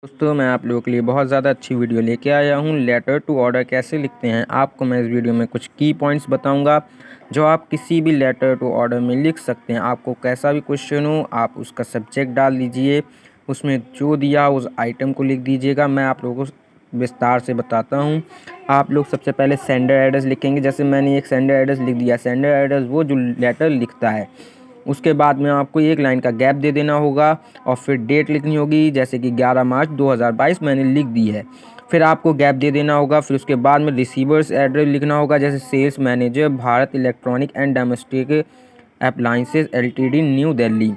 दोस्तों मैं आप लोगों के लिए बहुत ज़्यादा अच्छी वीडियो लेके आया हूँ। लेटर टू ऑर्डर कैसे लिखते हैं आपको मैं इस वीडियो में कुछ की पॉइंट्स बताऊंगा जो आप किसी भी लेटर टू ऑर्डर में लिख सकते हैं। आपको कैसा भी क्वेश्चन हो आप उसका सब्जेक्ट डाल दीजिए, उसमें जो दिया उस आइटम को लिख दीजिएगा। मैं आप लोगों को विस्तार से बताता हूँ। आप लोग सबसे पहले सेंडर एड्रेस लिखेंगे। जैसे मैंने एक सेंडर एड्रेस लिख दिया। सेंडर एड्रेस वो जो लेटर लिखता है। उसके बाद में आपको एक लाइन का गैप दे देना होगा और फिर डेट लिखनी होगी, जैसे कि 11 मार्च 2022 मैंने लिख दी है। फिर आपको गैप दे देना होगा। फिर उसके बाद में रिसीवर्स एड्रेस लिखना होगा, जैसे sales manager Bharat electronic and domestic appliances LTD New Delhi.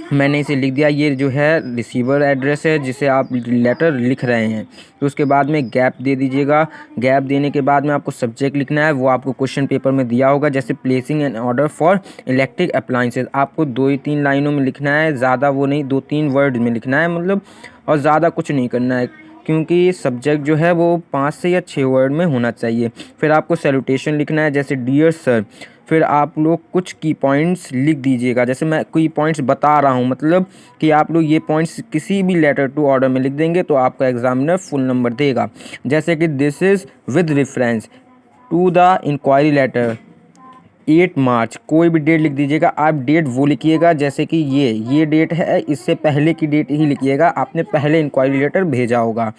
मैंने इसे लिख दिया। ये जो है रिसीवर एड्रेस है जिसे आप लेटर लिख रहे हैं। तो उसके बाद में गैप दे दीजिएगा। गैप देने के बाद में आपको सब्जेक्ट लिखना है, वो आपको क्वेश्चन पेपर में दिया होगा। जैसे placing an order for electric appliances, आपको 2 या 3 लाइनों में लिखना है, ज़्यादा वो नहीं, 2-3 वर्ड में लिखना है मतलब, और ज़्यादा कुछ नहीं करना है क्योंकि सब्जेक्ट जो है वो 5 से या 6 वर्ड में होना चाहिए। फिर आपको सैल्यूटेशन लिखना है, जैसे डियर सर। फिर आप लोग कुछ की पॉइंट्स लिख दीजिएगा। जैसे मैं की पॉइंट्स बता रहा हूँ, मतलब कि आप लोग ये पॉइंट्स किसी भी लेटर टू ऑर्डर में लिख देंगे तो आपका एग्जामिनर फुल नंबर देगा। जैसे कि this is with reference to the enquiry letter 8 March, कोई भी डेट लिख दीजिएगा। आप डेट वो लिखिएगा जैसे कि ये डेट है, इससे पहले की डेट ही लिखिएगा, आपने पहले इंक्वायरी लेटर भेजा होगा।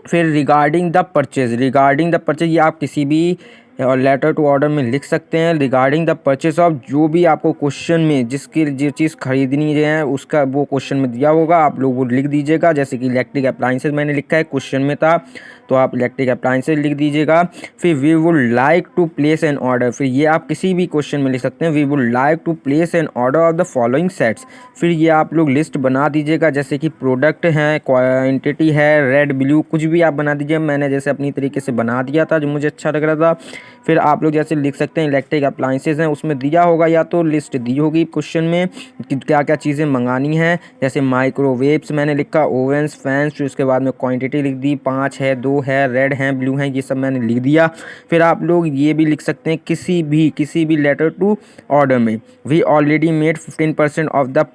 फिर रिगार्डिंग द परचेज, ये आप किसी भी लेटर टू ऑर्डर में लिख सकते हैं। रिगार्डिंग द परचेज ऑफ, जो भी आपको क्वेश्चन में जिसकी जो चीज़ खरीदनी है उसका वो क्वेश्चन में दिया होगा, आप लोग वो लिख दीजिएगा। जैसे कि इलेक्ट्रिक अप्लायंसेज मैंने लिखा है, क्वेश्चन में था तो आप इलेक्ट्रिक अप्लायंसेज लिख दीजिएगा। फिर we would like to place an order, फिर ये आप किसी भी क्वेश्चन में लिख सकते हैं। We would like to place an order of the following sets, फिर ये आप लोग लिस्ट बना दीजिएगा। जैसे कि प्रोडक्ट है, क्वांटिटी है, रेड ब्लू, कुछ भी आप बना दीजिए। मैंने जैसे अपनी तरीके से बना दिया था जो मुझे अच्छा लग रहा था। फिर आप लोग जैसे लिख सकते हैं इलेक्ट्रिक अप्लायंसेज हैं, उसमें दिया होगा या तो लिस्ट दी होगी क्वेश्चन में कि क्या क्या चीज़ें मंगानी है। जैसे माइक्रोवेव्स मैंने लिखा, ओवन्स, फैंस। फिर उसके बाद में क्वांटिटी लिख दी, 5 है, 2 है, रेड है, ब्लू है, ये सब मैंने लिख दिया। फिर आप लोग ये भी लिख सकते हैं किसी भी लेटर टू ऑर्डर में, we already made 15% of the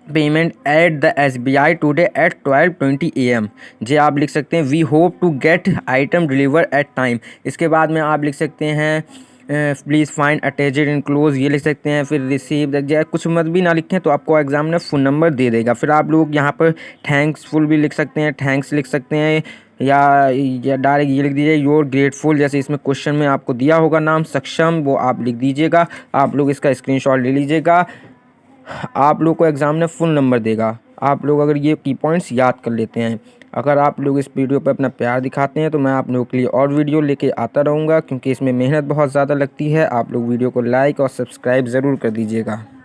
payment at the SBI today at 12:20 AM। जे आप लिख सकते हैं we hope to get item deliver at time. इसके बाद में आप लिख सकते हैं प्लीज़ फाइंड अटैच्ड इनक्लोज, ये लिख सकते हैं। फिर रिसीव या कुछ मत भी ना लिखें तो आपको एग्जामिनर फुल नंबर दे देगा। फिर आप लोग यहाँ पर थैंक्सफुल भी लिख सकते हैं, थैंक्स लिख सकते हैं, या डायरेक्ट ये लिख दीजिए योर ग्रेटफुल। जैसे इसमें क्वेश्चन में आपको दिया होगा नाम सक्षम, वो आप लिख दीजिएगा। आप लोग इसका स्क्रीनशॉट ले लीजिएगा, आप लोग को एग्जामिनर फुल नंबर देगा। आप लोग अगर ये की पॉइंट्स याद कर लेते हैं, अगर आप लोग इस वीडियो पर अपना प्यार दिखाते हैं तो मैं आप लोगों के लिए और वीडियो लेके आता रहूँगा, क्योंकि इसमें मेहनत बहुत ज़्यादा लगती है। आप लोग वीडियो को लाइक और सब्सक्राइब ज़रूर कर दीजिएगा।